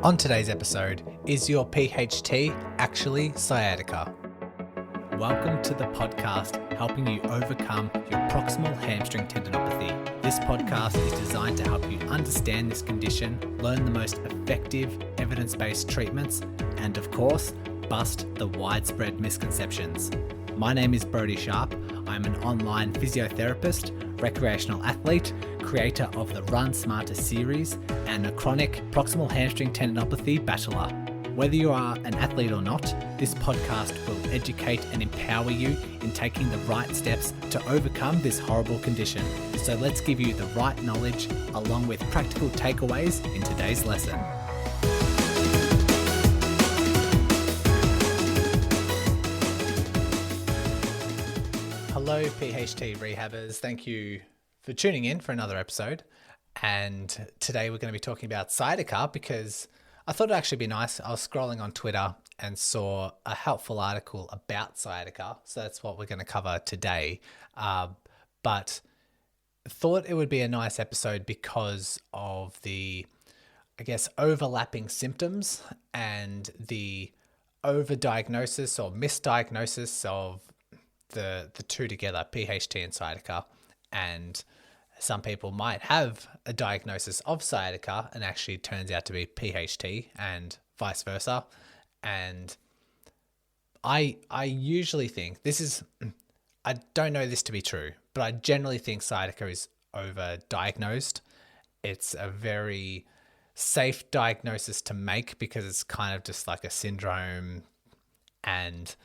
On today's episode, is your PHT actually sciatica? Welcome to the podcast helping you overcome your proximal hamstring tendinopathy. This podcast is designed to help you understand this condition, learn the most effective evidence-based treatments, and of course, bust the widespread misconceptions. My name is Brodie Sharpe. I'm an online physiotherapist, recreational athlete, creator of the Run Smarter series, and a chronic proximal hamstring tendinopathy battler. Whether you are an athlete or not, this podcast will educate and empower you in taking the right steps to overcome this horrible condition. So let's give you the right knowledge along with practical takeaways in today's lesson. Hello PHT rehabbers, thank you for tuning in for another episode. And today we're going to be talking about sciatica because I thought it'd actually be nice. I was scrolling on Twitter and saw a helpful article about sciatica. So that's what we're going to cover today. But thought it would be a nice episode because of the, overlapping symptoms and the overdiagnosis or misdiagnosis of the two together, PHT and sciatica. And some people might have a diagnosis of sciatica and actually turns out to be PHT and vice versa. And I usually think I don't know this to be true, but I generally think sciatica is overdiagnosed. It's a very safe diagnosis to make because it's kind of just like a syndrome and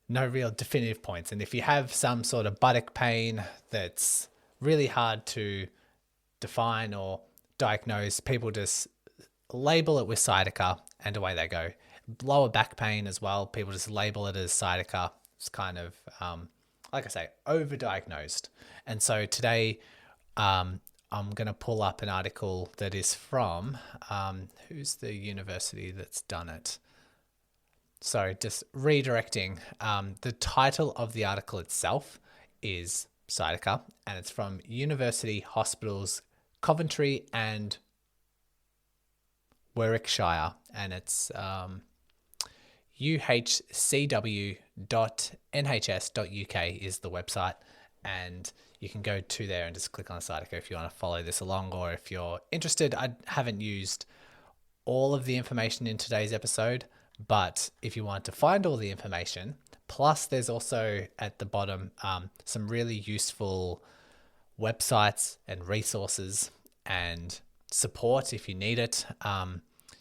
no real definitive points. And if you have some sort of buttock pain that's really hard to define or diagnose, people just label it with sciatica and away they go. Lower back pain as well, people just label it as sciatica. It's kind of, overdiagnosed. And so today I'm going to pull up an article that is from, who's the university that's done it? So just redirecting, the title of the article itself is Sciatica, and it's from University Hospitals Coventry and Warwickshire, and it's uhcw.nhs.uk is the website, and you can go to there and just click on sciatica if you want to follow this along, or if you're interested. I haven't used all of the information in today's episode, but if you want to find all the information, plus there's also at the bottom some really useful websites and resources and support if you need it.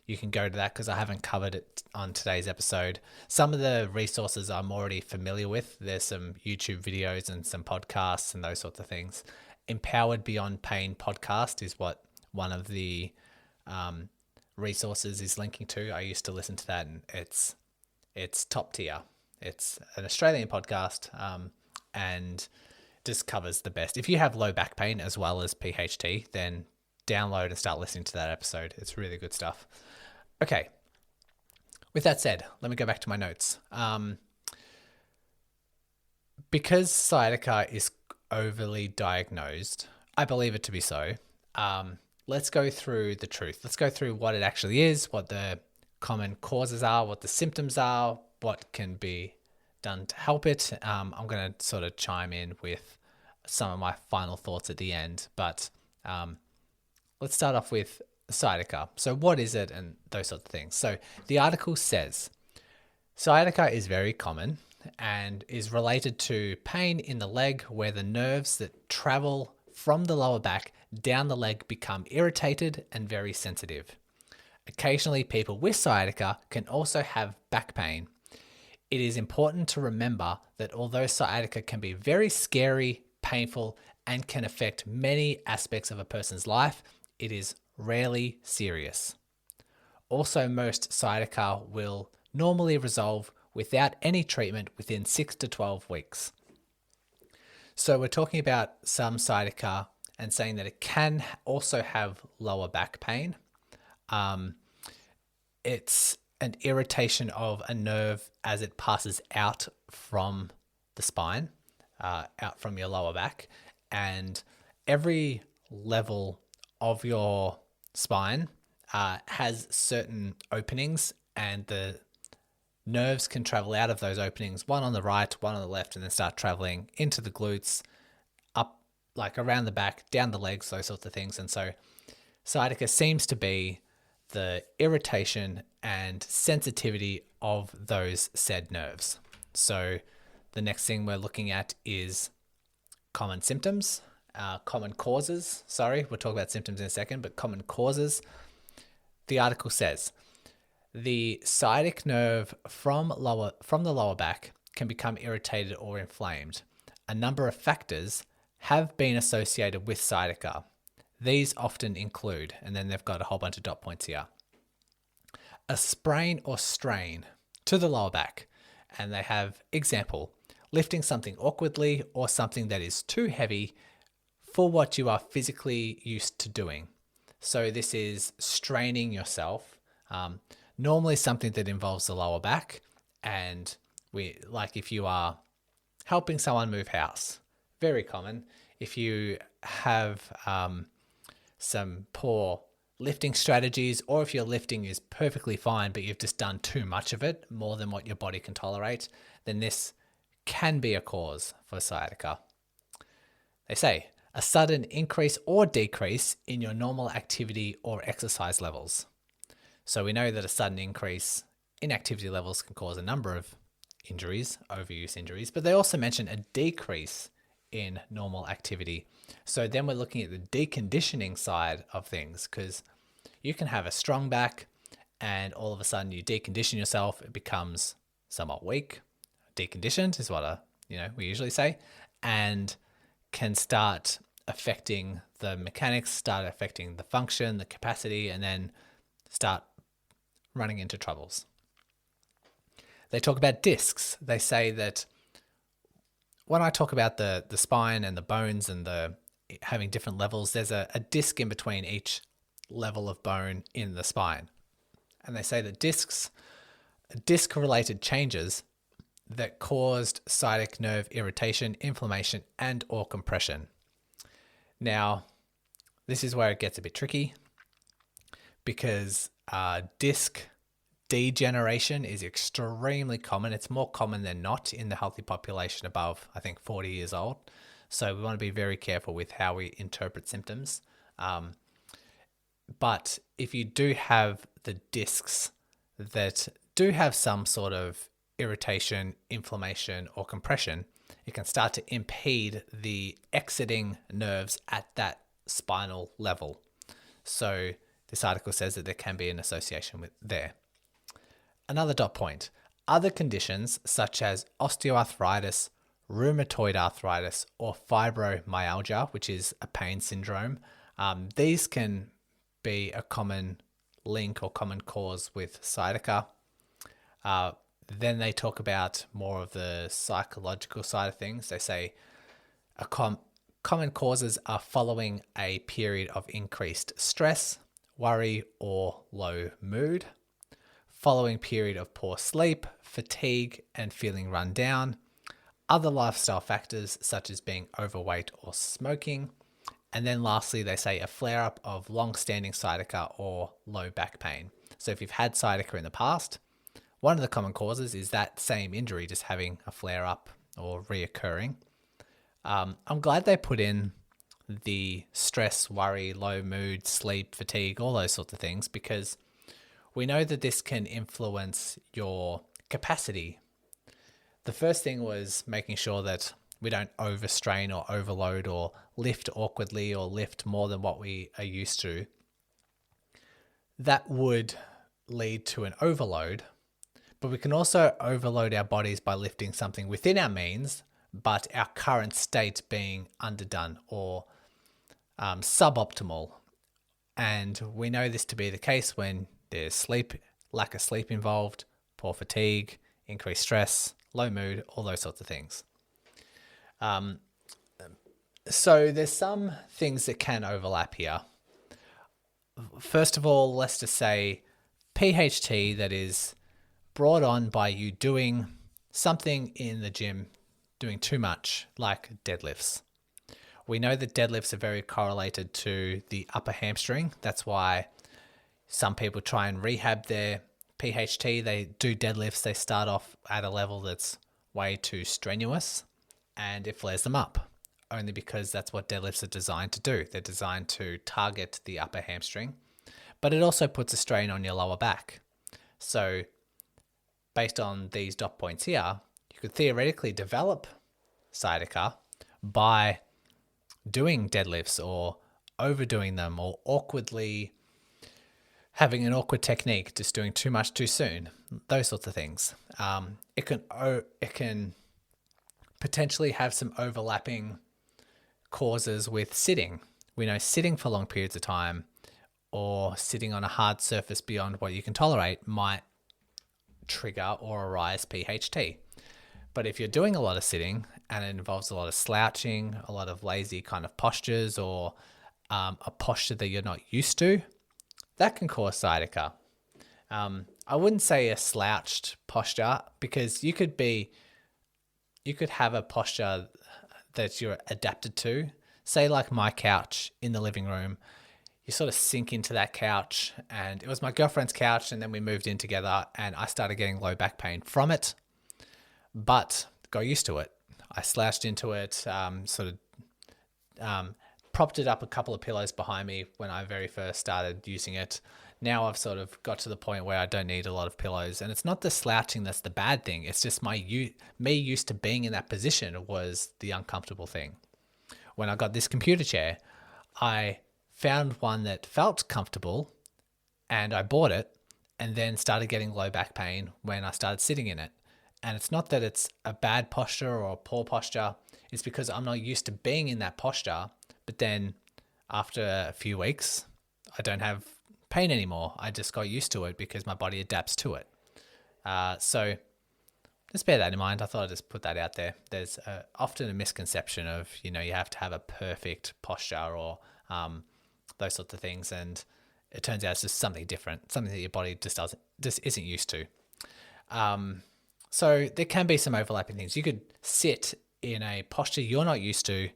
You can go to that because I haven't covered it on today's episode. Some of the resources I'm already familiar with. There's some YouTube videos and some podcasts and those sorts of things. Empowered Beyond Pain podcast is what one of the resources is linking to. I used to listen to that and it's top tier. It's an Australian podcast and just covers the best. If you have low back pain as well as PHT, then download and start listening to that episode. It's really good stuff. Okay. With that said, let me go back to my notes. Because sciatica is overly diagnosed, I believe it to be so. Let's go through the truth. Let's go through what it actually is, what the common causes are, what the symptoms are, what can be done to help it. I'm going to sort of chime in with some of my final thoughts at the end, but let's start off with sciatica. So what is it and those sorts of things? So the article says, sciatica is very common and is related to pain in the leg where the nerves that travel from the lower back down the leg become irritated and very sensitive. Occasionally, people with sciatica can also have back pain. It is important to remember that although sciatica can be very scary, painful, and can affect many aspects of a person's life, it is rarely serious. Also, most sciatica will normally resolve without any treatment within 6 to 12 weeks. So we're talking about some sciatica and saying that it can also have lower back pain. It's an irritation of a nerve as it passes out from the spine, out from your lower back, and every level of your spine has certain openings, and the nerves can travel out of those openings, one on the right, one on the left, and then start traveling into the glutes, up like around the back, down the legs, those sorts of things. And so sciatica seems to be the irritation and sensitivity of those said nerves. So the next thing we're looking at is common symptoms, common causes. Sorry, we'll talk about symptoms in a second, but common causes. The article says, the sciatic nerve from the lower back can become irritated or inflamed. A number of factors have been associated with sciatica. These often include, and then they've got a whole bunch of dot points here, a sprain or strain to the lower back. And they have example, lifting something awkwardly or something that is too heavy for what you are physically used to doing. So this is straining yourself, normally something that involves the lower back. And like if you are helping someone move house, very common. If you have some poor lifting strategies, or if your lifting is perfectly fine, but you've just done too much of it, more than what your body can tolerate, then this can be a cause for sciatica. They say a sudden increase or decrease in your normal activity or exercise levels. So we know that a sudden increase in activity levels can cause a number of injuries, overuse injuries, but they also mention a decrease in normal activity. So then we're looking at the deconditioning side of things, because you can have a strong back and all of a sudden you decondition yourself, it becomes somewhat weak. Deconditioned is what we usually say, and can start affecting the mechanics, start affecting the function, the capacity, and then start running into troubles. They talk about discs. They say that when I talk about the spine and the bones and the having different levels, there's a disc in between each level of bone in the spine. And they say that disc-related changes that caused sciatic nerve irritation, inflammation, and or compression. Now, this is where it gets a bit tricky, because disc degeneration is extremely common. It's more common than not in the healthy population above, I think, 40 years old. So we want to be very careful with how we interpret symptoms. But if you do have the discs that do have some sort of irritation, inflammation, or compression, it can start to impede the exiting nerves at that spinal level. So this article says that there can be an association with there. Another dot point, other conditions such as osteoarthritis, rheumatoid arthritis, or fibromyalgia, which is a pain syndrome, these can be a common link or common cause with sciatica. Then they talk about more of the psychological side of things. They say common causes are following a period of increased stress, worry, or low mood, following period of poor sleep, fatigue, and feeling run down, other lifestyle factors such as being overweight or smoking, and then lastly, they say a flare-up of long-standing sciatica or low back pain. So if you've had sciatica in the past, one of the common causes is that same injury just having a flare-up or reoccurring. I'm glad they put in the stress, worry, low mood, sleep, fatigue, all those sorts of things, because we know that this can influence your capacity. The first thing was making sure that we don't overstrain or overload or lift awkwardly or lift more than what we are used to. That would lead to an overload, but we can also overload our bodies by lifting something within our means, but our current state being underdone or suboptimal. And we know this to be the case when there's sleep, lack of sleep involved, poor fatigue, increased stress, low mood, all those sorts of things. So there's some things that can overlap here. First of all, let's just say PHT that is brought on by you doing something in the gym, doing too much, like deadlifts. We know that deadlifts are very correlated to the upper hamstring. That's why Some people try and rehab their PHT. They do deadlifts. They start off at a level that's way too strenuous and it flares them up, only because that's what deadlifts are designed to do. They're designed to target the upper hamstring, but it also puts a strain on your lower back. So based on these dot points here, you could theoretically develop sciatica by doing deadlifts or overdoing them or awkwardly having an awkward technique, just doing too much too soon, those sorts of things. It can potentially have some overlapping causes with sitting. We know sitting for long periods of time or sitting on a hard surface beyond what you can tolerate might trigger or arise PHT. But if you're doing a lot of sitting and it involves a lot of slouching, a lot of lazy kind of postures, or a posture that you're not used to, that can cause sciatica. I wouldn't say a slouched posture, because you could have a posture that you're adapted to. Say like my couch in the living room, you sort of sink into that couch, and it was my girlfriend's couch, and then we moved in together and I started getting low back pain from it, but got used to it. I slouched into it, propped it up a couple of pillows behind me when I very first started using it. Now I've sort of got to the point where I don't need a lot of pillows, and it's not the slouching that's the bad thing. It's just me used to being in that position was the uncomfortable thing. When I got this computer chair, I found one that felt comfortable and I bought it, and then started getting low back pain when I started sitting in it. And it's not that it's a bad posture or a poor posture. It's because I'm not used to being in that posture. But then after a few weeks, I don't have pain anymore. I just got used to it because my body adapts to it. So just bear that in mind. I thought I'd just put that out there. There's often a misconception of, you have to have a perfect posture or those sorts of things. And it turns out it's just something different, something that your body just isn't used to. So there can be some overlapping things. You could sit in a posture you're not used to,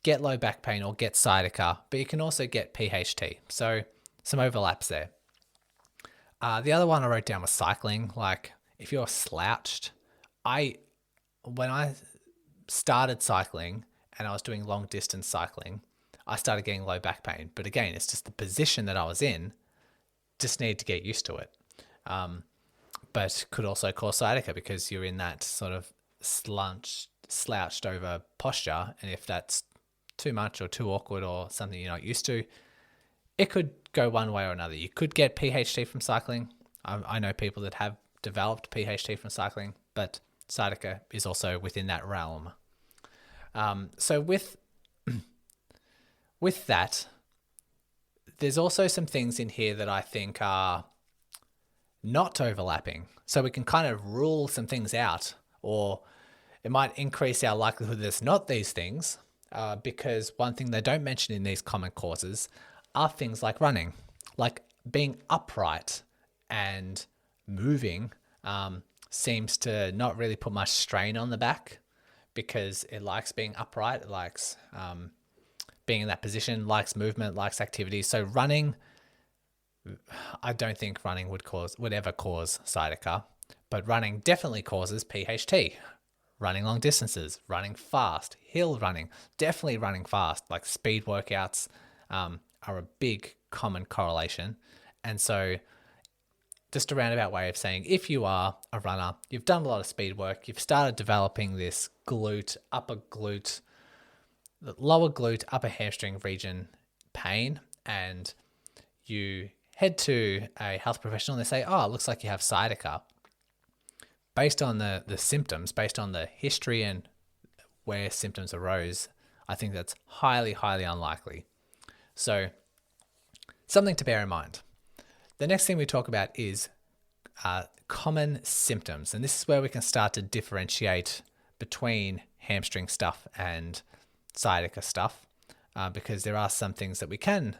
get low back pain or get sciatica, but you can also get PHT. So some overlaps there. The other one I wrote down was cycling. Like if you're slouched, when I started cycling and I was doing long distance cycling, I started getting low back pain. But again, it's just the position that I was in, just need to get used to it. But could also cause sciatica because you're in that sort of slouched over posture. And if that's too much or too awkward or something you're not used to, it could go one way or another. You could get PHT from cycling. I know people that have developed PHT from cycling, but sciatica is also within that realm. So with that, there's also some things in here that I think are not overlapping. So we can kind of rule some things out, or it might increase our likelihood that it's not these things, because one thing they don't mention in these common causes are things like running, like being upright and moving seems to not really put much strain on the back because it likes being upright, it likes being in that position, likes movement, likes activity. So running, I don't think running would ever cause sciatica, but running definitely causes PHT. Running long distances, running fast, hill running, definitely running fast, like speed workouts are a big common correlation. And so just a roundabout way of saying, if you are a runner, you've done a lot of speed work, you've started developing this glute, lower glute, upper hamstring region pain, and you head to a health professional and they say, oh, it looks like you have sciatica. Based on the symptoms, based on the history and where symptoms arose, I think that's highly, highly unlikely. So something to bear in mind. The next thing we talk about is common symptoms. And this is where we can start to differentiate between hamstring stuff and sciatica stuff, because there are some things that we can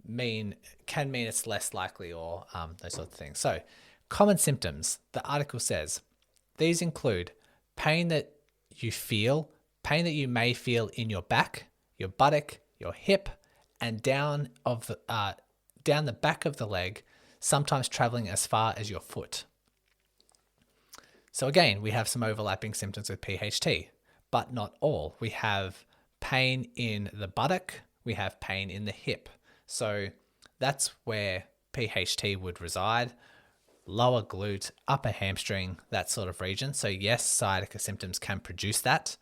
mean it's less likely, or those sorts of things. So common symptoms, the article says, these include pain that you may feel in your back, your buttock, your hip, and down down the back of the leg, sometimes traveling as far as your foot. So again, we have some overlapping symptoms with PHT, but not all. We have pain in the buttock, we have pain in the hip. So that's where PHT would reside. Lower glute, upper hamstring, that sort of region. So yes, sciatica symptoms can produce that,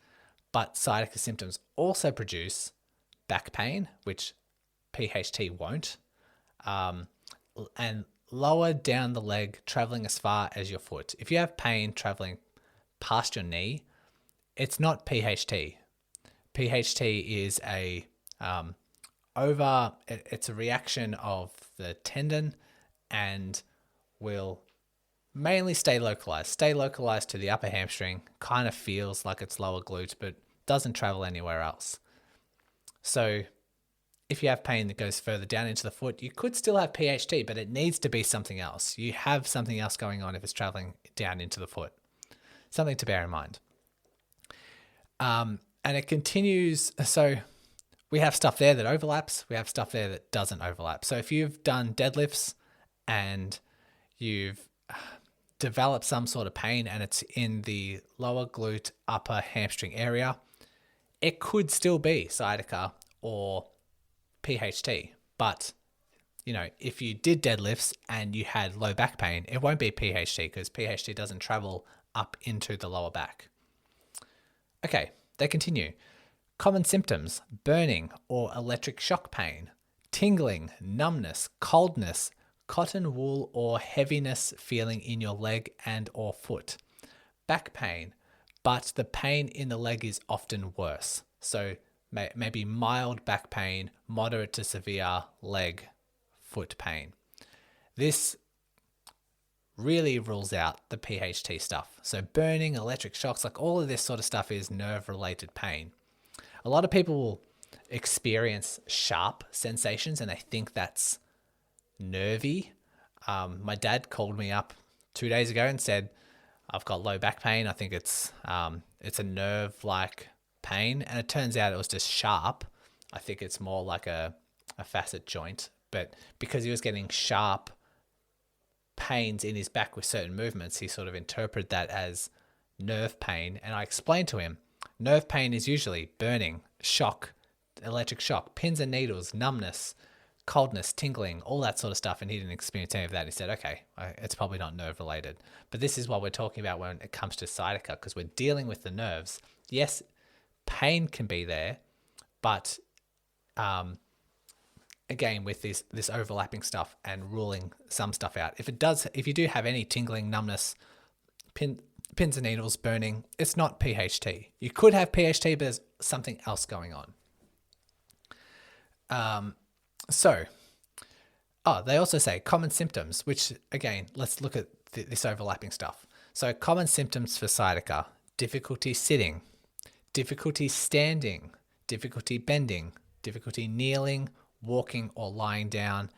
but sciatica symptoms also produce back pain, which PHT won't, and lower down the leg, traveling as far as your foot. If you have pain traveling past your knee, it's not PHT. PHT is it's a reaction of the tendon and will mainly stay localized to the upper hamstring, kind of feels like it's lower glute, but doesn't travel anywhere else. So if you have pain that goes further down into the foot, you could still have PHT, but it needs to be something else. You have something else going on if it's traveling down into the foot. Something to bear in mind. And it continues. So we have stuff there that overlaps. We have stuff there that doesn't overlap. So if you've done deadlifts and you've developed some sort of pain and it's in the lower glute, upper hamstring area, it could still be sciatica or PHT. But, if you did deadlifts and you had low back pain, it won't be PHT because PHT doesn't travel up into the lower back. Okay, they continue. Common symptoms: burning or electric shock pain, tingling, numbness, coldness, cotton wool or heaviness feeling in your leg and or foot, back pain, but the pain in the leg is often worse. So maybe mild back pain, moderate to severe leg, foot pain. This really rules out the PHT stuff. So burning, electric shocks, like all of this sort of stuff is nerve-related pain. A lot of people will experience sharp sensations and they think that's nervy. My dad called me up 2 days ago and said, I've got low back pain. I think it's a nerve-like pain. And it turns out it was just sharp. I think it's more like a facet joint. But because he was getting sharp pains in his back with certain movements, he sort of interpreted that as nerve pain. And I explained to him, nerve pain is usually burning, shock, electric shock, pins and needles, numbness, coldness, tingling, all that sort of stuff. And he didn't experience any of that. He said, okay, it's probably not nerve related. But this is what we're talking about when it comes to sciatica, because we're dealing with the nerves. Yes, pain can be there, but again, with this overlapping stuff and ruling some stuff out. If you do have any tingling, numbness, pins and needles, burning, it's not PHT. You could have PHT, but there's something else going on. They also say common symptoms, which again, let's look at this overlapping stuff. So common symptoms for sciatica: difficulty sitting, difficulty standing, difficulty bending, difficulty kneeling, walking or lying down,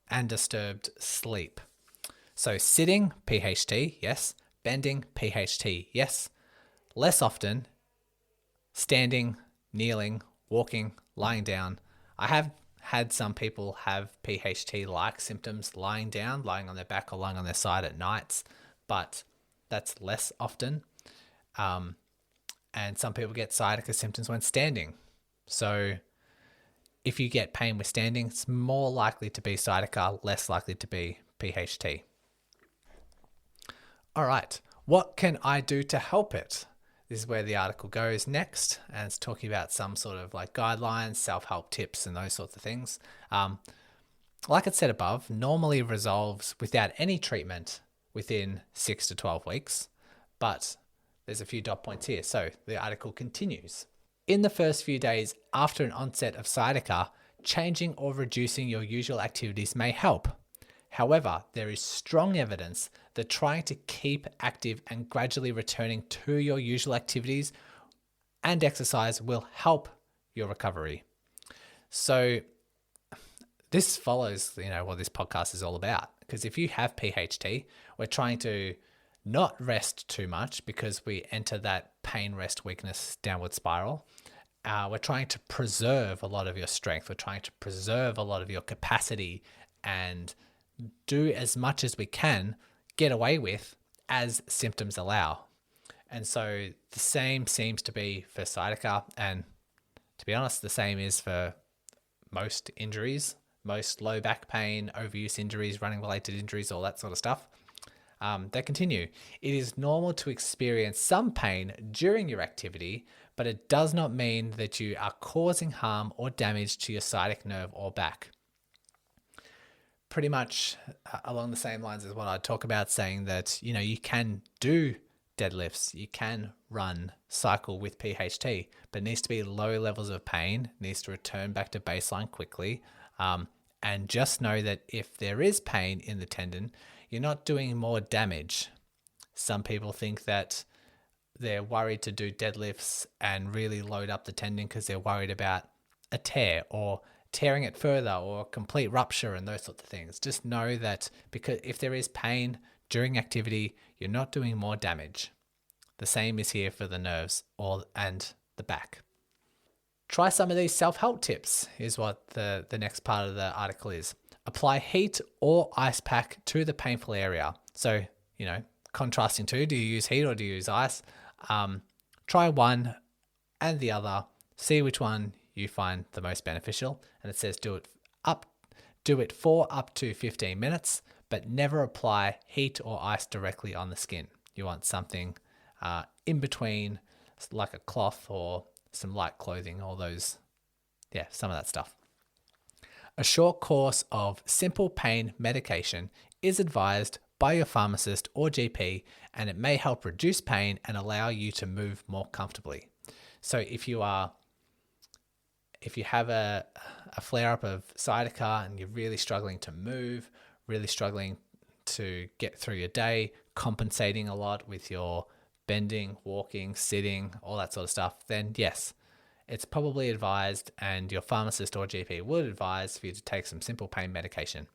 and disturbed sleep. So sitting, PHT, yes. Bending, PHT, yes. Less often, standing, kneeling, walking, lying down. I have had some people have PHT-like symptoms lying down, lying on their back or lying on their side at nights, but that's less often. And some people get sciatica symptoms when standing. So if you get pain with standing, it's more likely to be sciatica, less likely to be PHT. All right, what can I do to help it? This is where the article goes next, and it's talking about some sort of like guidelines, self-help tips, and those sorts of things. Like it said above, normally resolves without any treatment within 6 to 12 weeks, but there's a few dot points here. So the article continues. In the first few days after an onset of sciatica, changing or reducing your usual activities may help. However, there is strong evidence that trying to keep active and gradually returning to your usual activities and exercise will help your recovery. So this follows, what this podcast is all about. Because if you have PHT, we're trying to not rest too much because we enter that pain, rest, weakness, downward spiral. We're trying to preserve a lot of your strength. We're trying to preserve a lot of your capacity and do as much as we can get away with as symptoms allow. And so the same seems to be for sciatica, and to be honest, the same is for most injuries, most low back pain, overuse injuries, running related injuries, all that sort of stuff. They continue. It is normal to experience some pain during your activity, but it does not mean that you are causing harm or damage to your sciatic nerve or back. Pretty much along the same lines as what I talk about, saying that, you can do deadlifts, you can run, cycle with PHT, but it needs to be low levels of pain, needs to return back to baseline quickly. And just know that if there is pain in the tendon, you're not doing more damage. Some people think that they're worried to do deadlifts and really load up the tendon because they're worried about a tear or tearing it further or complete rupture and those sorts of things. Just know that because if there is pain during activity, you're not doing more damage. The same is here for the nerves and the back. Try some of these self-help tips is what the next part of the article is. Apply heat or ice pack to the painful area. So, contrasting two, do you use heat or do you use ice? Try one and the other, see which one you find the most beneficial. And it says do it for up to 15 minutes, but never apply heat or ice directly on the skin. You want something in between, like a cloth or some light clothing, all those, some of that stuff. A short course of simple pain medication is advised by your pharmacist or GP, and it may help reduce pain and allow you to move more comfortably. So if you have a flare-up of sciatica and you're really struggling to move, really struggling to get through your day, compensating a lot with your bending, walking, sitting, all that sort of stuff, then yes, it's probably advised, and your pharmacist or GP would advise for you to take some simple pain medication.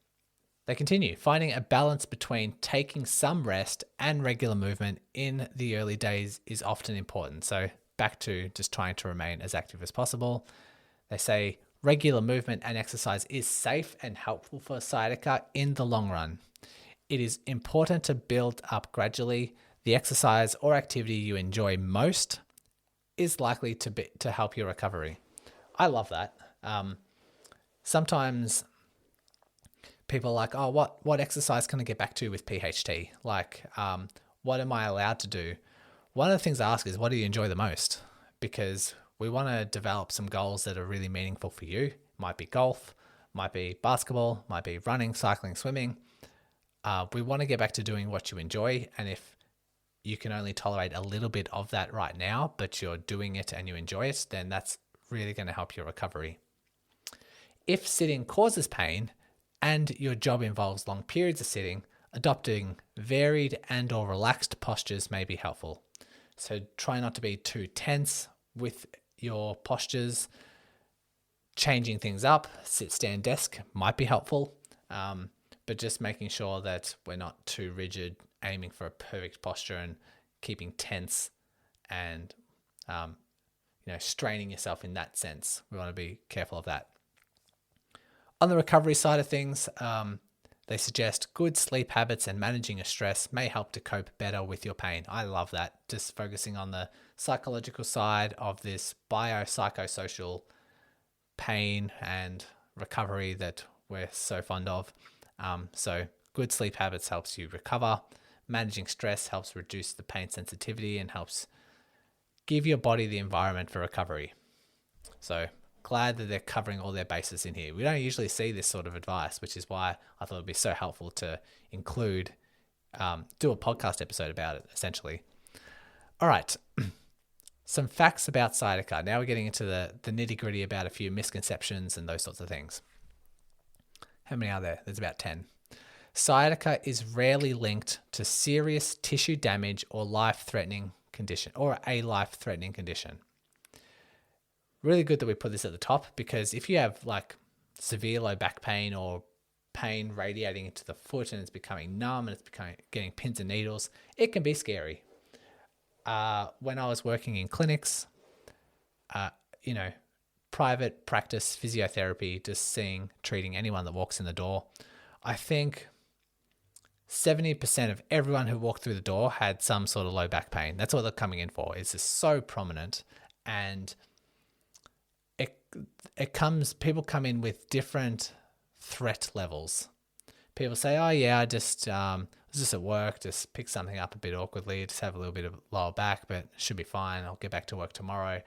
They continue, finding a balance between taking some rest and regular movement in the early days is often important. So back to just trying to remain as active as possible. They say regular movement and exercise is safe and helpful for sciatica in the long run. It is important to build up gradually. The exercise or activity you enjoy most is likely to help your recovery. I love that. Sometimes people are like, oh, what exercise can I get back to with PHT? Like, what am I allowed to do? One of the things I ask is, what do you enjoy the most? Because we want to develop some goals that are really meaningful for you. Might be golf, might be basketball, might be running, cycling, swimming. We want to get back to doing what you enjoy. And if you can only tolerate a little bit of that right now, but you're doing it and you enjoy it, then that's really going to help your recovery. If sitting causes pain and your job involves long periods of sitting, adopting varied and or relaxed postures may be helpful. So try not to be too tense with your postures. Changing things up, sit, stand, desk might be helpful, but just making sure that we're not too rigid, aiming for a perfect posture and keeping tense and straining yourself in that sense. We want to be careful of that. On the recovery side of things, they suggest good sleep habits and managing your stress may help to cope better with your pain. I love that. Just focusing on the psychological side of this biopsychosocial pain and recovery that we're so fond of. So good sleep habits helps you recover. Managing stress helps reduce the pain sensitivity and helps give your body the environment for recovery. So glad that they're covering all their bases in here. We don't usually see this sort of advice, which is why I thought it'd be so helpful to include, do a podcast episode about it, essentially. All right. Some facts about sciatica. Now we're getting into the nitty gritty about a few misconceptions and those sorts of things. How many are there? There's about 10. Sciatica is rarely linked to serious tissue damage or life-threatening condition or a life-threatening condition. Really good that we put this at the top, because if you have like severe low back pain or pain radiating into the foot and it's becoming numb and it's getting pins and needles, it can be scary. When I was working in clinics, private practice physiotherapy, just treating anyone that walks in the door, I think 70% of everyone who walked through the door had some sort of low back pain. That's what they're coming in for. It's just so prominent, and people come in with different threat levels. People say, oh yeah, I just was just at work, just picked something up a bit awkwardly, just have a little bit of lower back, but should be fine. I'll get back to work tomorrow.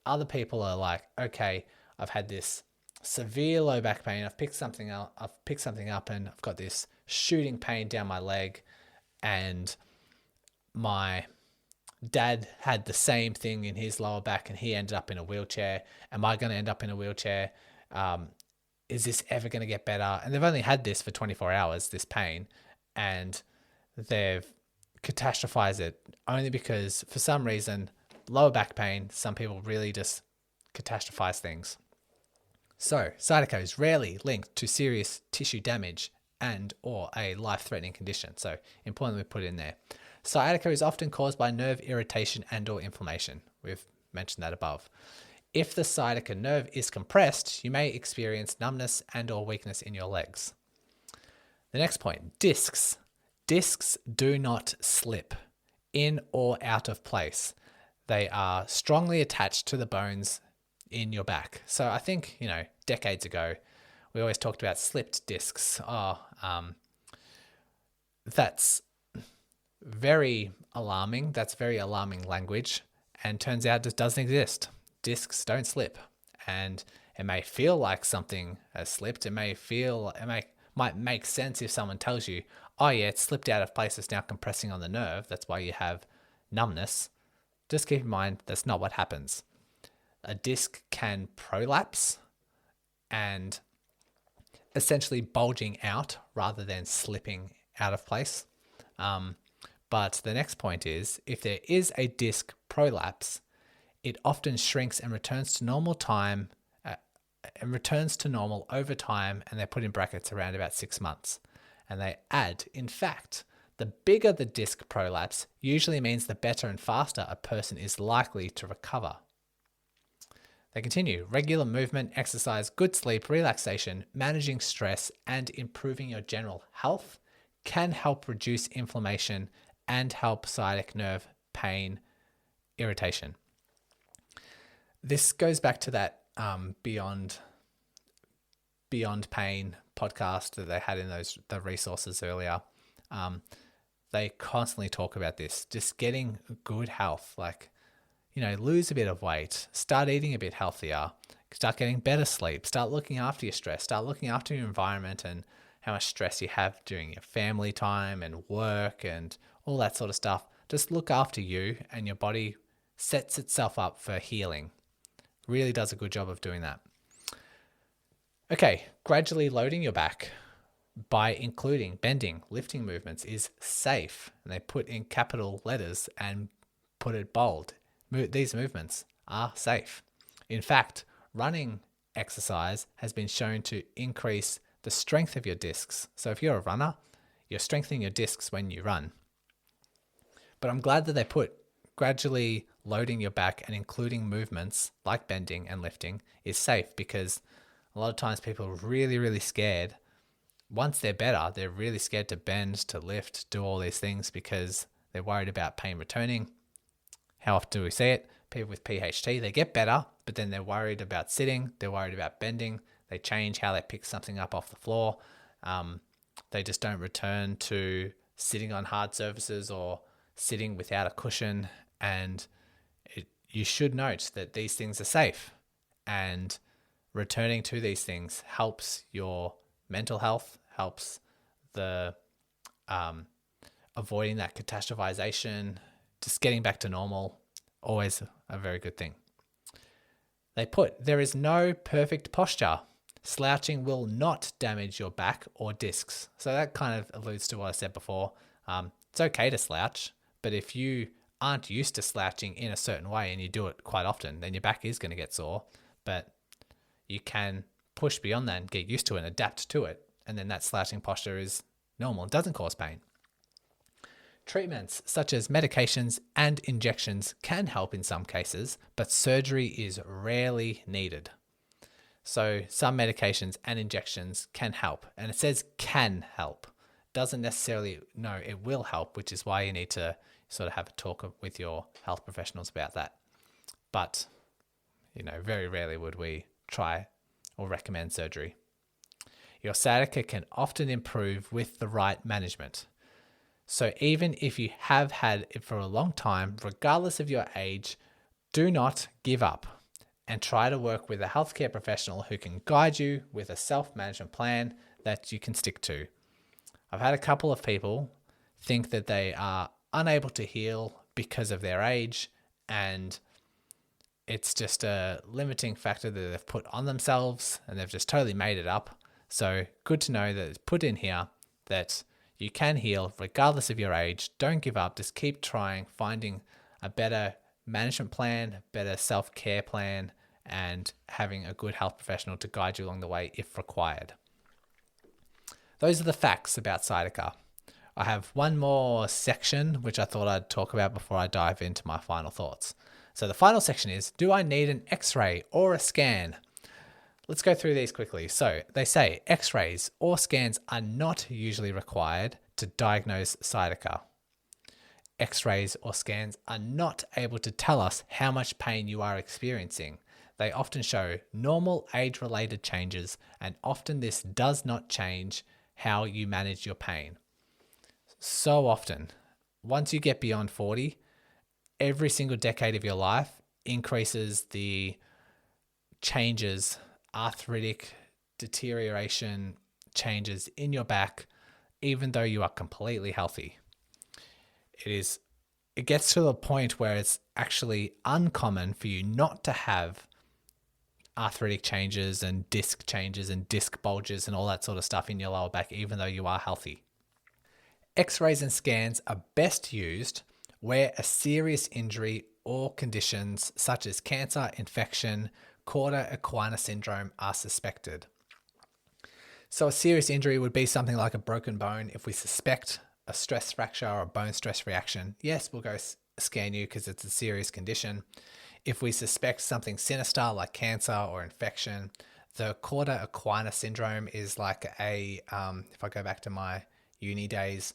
Other people are like, okay, I've had this severe low back pain. I've picked something up and I've got this shooting pain down my leg, and my dad had the same thing in his lower back and he ended up in a wheelchair. Am I going to end up in a wheelchair? Is this ever going to get better? And they've only had this for 24 hours, this pain, and they've catastrophized it only because for some reason, lower back pain, some people really just catastrophize things. So sciatica is rarely linked to serious tissue damage and or a life-threatening condition. So important we put in there. Sciatica is often caused by nerve irritation and or inflammation. We've mentioned that above. If the sciatica nerve is compressed, you may experience numbness and or weakness in your legs. The next point, discs. Discs do not slip in or out of place. They are strongly attached to the bones in your back. So I think, decades ago, we always talked about slipped discs. That's very alarming. That's very alarming language, and turns out it doesn't exist. Discs don't slip, and it may feel like something has slipped. It might make sense if someone tells you, oh yeah, it's slipped out of place. It's now compressing on the nerve. That's why you have numbness. Just keep in mind, that's not what happens. A disc can prolapse and essentially bulging out rather than slipping out of place. But the next point is, if there is a disc prolapse, it often shrinks and returns to normal over time, and they put in brackets around about 6 months. And they add, in fact, the bigger the disc prolapse usually means the better and faster a person is likely to recover. They continue, regular movement, exercise, good sleep, relaxation, managing stress, and improving your general health can help reduce inflammation and help sciatic nerve pain irritation. This goes back to that Beyond Pain podcast that they had in the resources earlier. They constantly talk about this, just getting good health, lose a bit of weight, start eating a bit healthier, start getting better sleep, start looking after your stress, start looking after your environment and how much stress you have during your family time and work and all that sort of stuff. Just look after you, and your body sets itself up for healing. Really does a good job of doing that. Okay, gradually loading your back by including bending, lifting movements is safe. And they put in capital letters and put it bold. These movements are safe. In fact, running exercise has been shown to increase the strength of your discs. So if you're a runner, you're strengthening your discs when you run. But I'm glad that they put gradually loading your back and including movements like bending and lifting is safe, because a lot of times people are really, really scared. Once they're better, they're really scared to bend, to lift, do all these things because they're worried about pain returning. How often do we see it? People with PHT, they get better, but then they're worried about sitting, they're worried about bending, they change how they pick something up off the floor. They just don't return to sitting on hard surfaces or sitting without a cushion. And you should note that these things are safe, and returning to these things helps your mental health, helps the avoiding that catastrophization, just getting back to normal, always a very good thing. They put, there is no perfect posture. Slouching will not damage your back or discs. So that kind of alludes to what I said before. It's okay to slouch, but if you aren't used to slouching in a certain way and you do it quite often, then your back is going to get sore. But you can push beyond that and get used to it and adapt to it. And then that slouching posture is normal and doesn't cause pain. Treatments such as medications and injections can help in some cases, but surgery is rarely needed. So some medications and injections can help, and it says can help. Doesn't necessarily know it will help, which is why you need to sort of have a talk with your health professionals about that. But, very rarely would we try or recommend surgery. Your sciatica can often improve with the right management. So even if you have had it for a long time, regardless of your age, do not give up and try to work with a healthcare professional who can guide you with a self-management plan that you can stick to. I've had a couple of people think that they are unable to heal because of their age, and it's just a limiting factor that they've put on themselves and they've just totally made it up. So good to know that it's put in here that you can heal regardless of your age. Don't give up. Just keep trying, finding a better management plan, better self-care plan, and having a good health professional to guide you along the way if required. Those are the facts about sciatica. I have one more section which I thought I'd talk about before I dive into my final thoughts. So the final section is, do I need an X-ray or a scan? Let's go through these quickly. So they say X-rays or scans are not usually required to diagnose sciatica. X-rays or scans are not able to tell us how much pain you are experiencing. They often show normal age-related changes, and often this does not change how you manage your pain. So often, once you get beyond 40, every single decade of your life increases the changes, arthritic deterioration changes in your back, even though you are completely healthy. It gets to the point where it's actually uncommon for you not to have arthritic changes and disc bulges and all that sort of stuff in your lower back, even though you are healthy. X-rays and scans are best used where a serious injury or conditions such as cancer, infection, cauda equina syndrome are suspected. So a serious injury would be something like a broken bone. If we suspect a stress fracture or a bone stress reaction, yes, we'll go scan you because it's a serious condition. If we suspect something sinister like cancer or infection, the cauda equina syndrome is like if I go back to my uni days,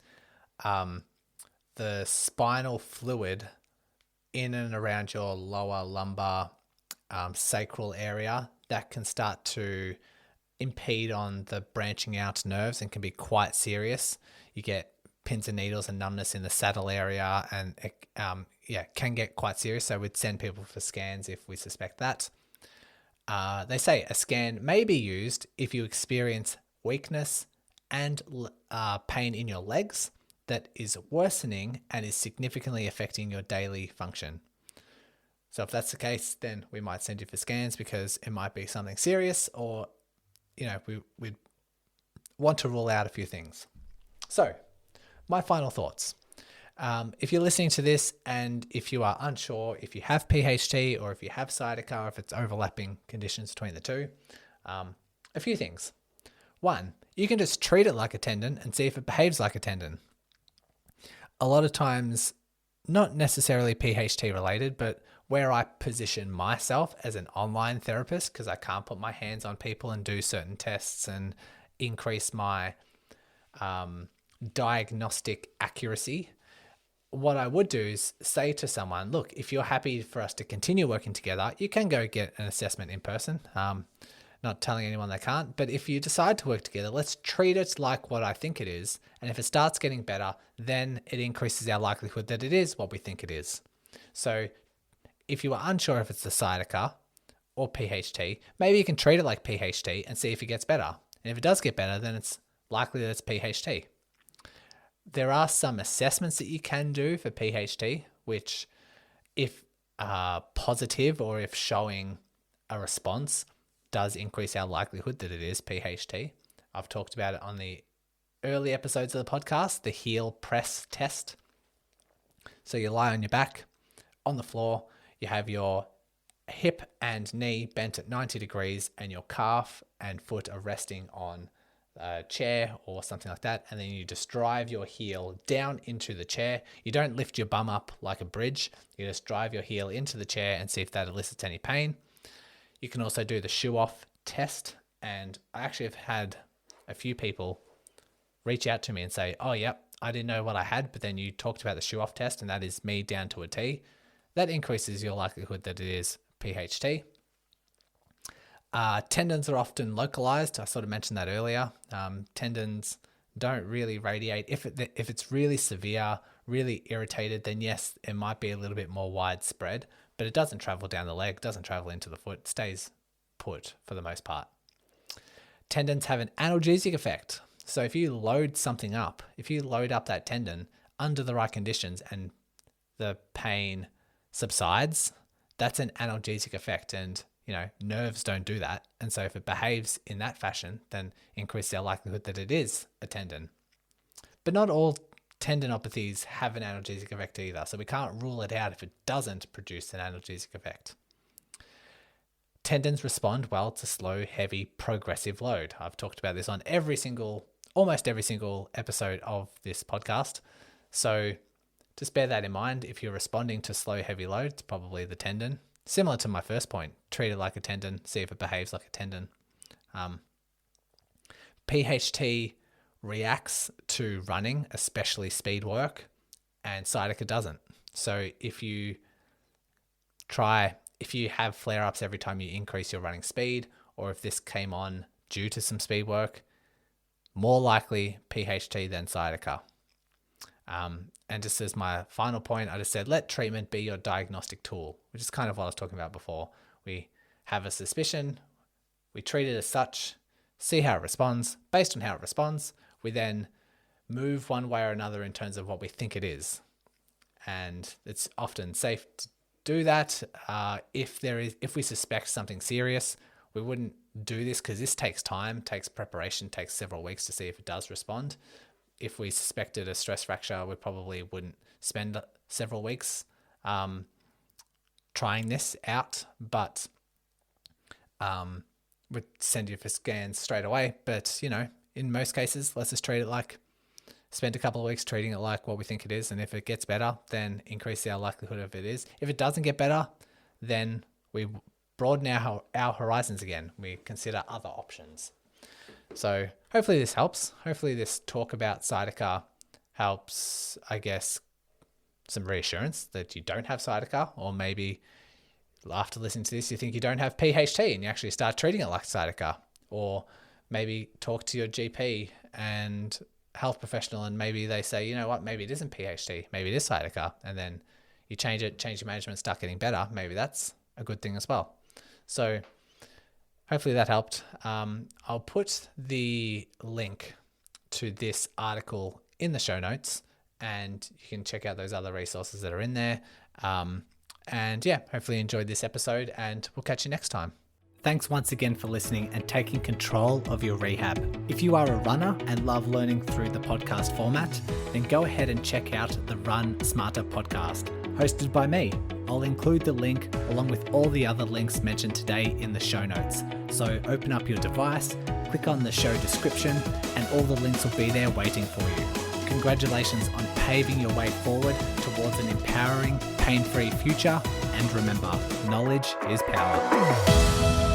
the spinal fluid in and around your lower lumbar sacral area that can start to impede on the branching out nerves and can be quite serious. You get pins and needles and numbness in the saddle area, and it can get quite serious. So we'd send people for scans if we suspect that. They say a scan may be used if you experience weakness and pain in your legs that is worsening and is significantly affecting your daily function. So if that's the case, then we might send you for scans because it might be something serious, or we'd want to rule out a few things. So my final thoughts. If you're listening to this and if you are unsure if you have PHT or if you have sciatica or if it's overlapping conditions between the two, a few things. One, you can just treat it like a tendon and see if it behaves like a tendon. A lot of times, not necessarily PHT related, but where I position myself as an online therapist, because I can't put my hands on people and do certain tests and increase my diagnostic accuracy. What I would do is say to someone, look, if you're happy for us to continue working together, you can go get an assessment in person. Not telling anyone they can't, but if you decide to work together, let's treat it like what I think it is. And if it starts getting better, then it increases our likelihood that it is what we think it is. So if you are unsure if it's the sciatica or PHT, maybe you can treat it like PHT and see if it gets better. And if it does get better, then it's likely that it's PHT. There are some assessments that you can do for PHT, which if positive or if showing a response does increase our likelihood that it is PHT. I've talked about it on the early episodes of the podcast, the heel press test. So you lie on your back on the floor, you have your hip and knee bent at 90 degrees and your calf and foot are resting on a chair or something like that, and then you just drive your heel down into the chair. You don't lift your bum up like a bridge, you just drive your heel into the chair and see if that elicits any pain. You can also do the shoe off test, and I actually have had a few people reach out to me and say, oh, yep, I didn't know what I had, but then you talked about the shoe off test, and that is me down to a T. That increases your likelihood that it is PHT. Tendons are often localized. I sort of mentioned that earlier. Tendons don't really radiate. If it's really severe, really irritated, then yes, it might be a little bit more widespread, but it doesn't travel down the leg, doesn't travel into the foot, it stays put for the most part. Tendons have an analgesic effect. So if you load something up, if you load up that tendon under the right conditions and the pain subsides, that's an analgesic effect. And, nerves don't do that. And so if it behaves in that fashion, then increases our likelihood that it is a tendon. But not all tendinopathies have an analgesic effect either. So we can't rule it out if it doesn't produce an analgesic effect. Tendons respond well to slow, heavy, progressive load. I've talked about this on almost every single episode of this podcast. So just bear that in mind. If you're responding to slow, heavy load, it's probably the tendon. Similar to my first point, treat it like a tendon, see if it behaves like a tendon. PHT reacts to running, especially speed work, and sciatica doesn't. So if you have flare-ups every time you increase your running speed, or if this came on due to some speed work, more likely PHT than sciatica. And just as my final point, I just said, let treatment be your diagnostic tool, which is kind of what I was talking about before. We have a suspicion, we treat it as such, see how it responds. Based on how it responds, we then move one way or another in terms of what we think it is. And it's often safe to do that. If we suspect something serious, we wouldn't do this because this takes time, takes preparation, takes several weeks to see if it does respond. If we suspected a stress fracture, we probably wouldn't spend several weeks trying this out, but we'd send you for scans straight away. But, in most cases, let's just spend a couple of weeks treating it like what we think it is. And if it gets better, then increase our likelihood of it is. If it doesn't get better, then we broaden our horizons again. We consider other options. So hopefully this helps. Hopefully this talk about sciatica helps, I guess, some reassurance that you don't have sciatica, or maybe after listening to this, you think you don't have PHT and you actually start treating it like sciatica, or maybe talk to your GP and health professional and maybe they say, you know what, maybe it isn't PHT, maybe it is sciatica, and then you change your management, start getting better. Maybe that's a good thing as well. So hopefully that helped. I'll put the link to this article in the show notes, and you can check out those other resources that are in there. And yeah, hopefully you enjoyed this episode, and we'll catch you next time. Thanks once again for listening and taking control of your rehab. If you are a runner and love learning through the podcast format, then go ahead and check out the Run Smarter podcast, hosted by me. I'll include the link along with all the other links mentioned today in the show notes. So open up your device, click on the show description, and all the links will be there waiting for you. Congratulations on paving your way forward towards an empowering, pain-free future. And remember, knowledge is power.